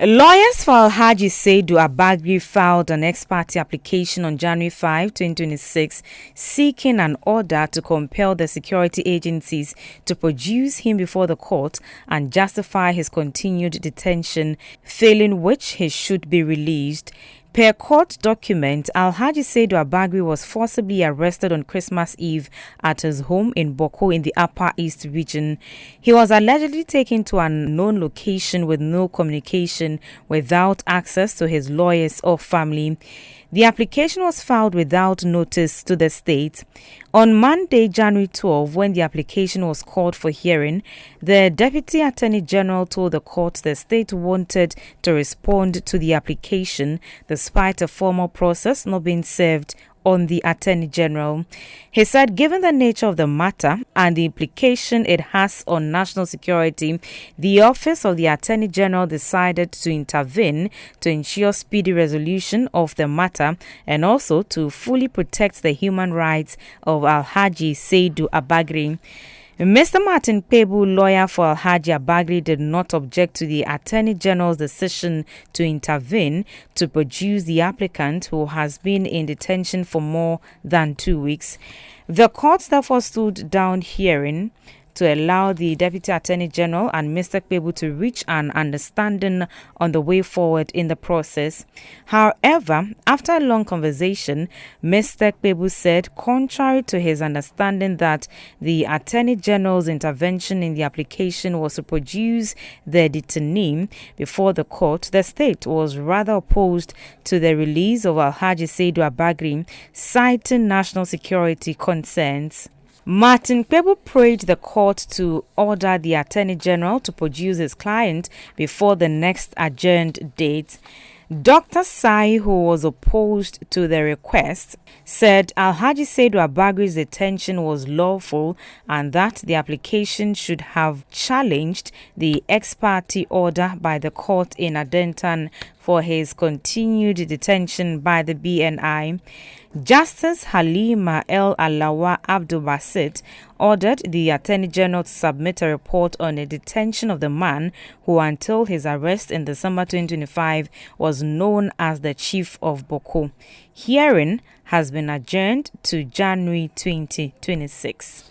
Lawyers for Alhaji Seidu Abagre filed an ex-parte application on January 5, 2026, seeking an order to compel the security agencies to produce him before the court and justify his continued detention, failing which he should be released. Per court document, Alhaji Seidu Abagre was forcibly arrested on Christmas Eve at his home in Bawku in the Upper East region. He was allegedly taken to an unknown location with no communication, without access to his lawyers or family. The application was filed without notice to the state. On Monday, January 12, when the application was called for hearing, the Deputy Attorney General told the court the state wanted to respond to the application despite a formal process not being served on the Attorney General. He said given the nature of the matter and the implication it has on national security, the Office of the Attorney General decided to intervene to ensure speedy resolution of the matter and also to fully protect the human rights of Alhaji Seidu Abagre. Mr. Martin Pebu, lawyer for Alhaji Abagre, did not object to the Attorney General's decision to intervene to produce the applicant, who has been in detention for more than 2 weeks. The court therefore stood down hearing to allow the Deputy Attorney General and Mr. Pebu to reach an understanding on the way forward in the process. However, after a long conversation, Mr. Pebu said, contrary to his understanding that the Attorney General's intervention in the application was to produce the detainee before the court, the state was rather opposed to the release of Alhaji Seidu Abagre, citing national security concerns. Martin Pebu prayed the court to order the Attorney General to produce his client before the next adjourned date. Dr. Sai, who was opposed to the request, said Alhaji Seidu Abagre's detention was lawful and that the application should have challenged the ex-parte order by the court in addendum for his continued detention by the BNI. Justice Halima El Alawa Abdul Basit ordered the Attorney General to submit a report on the detention of the man who, until his arrest in December 2025, was known as the Chief of Bawku. Hearing has been adjourned to January 2026.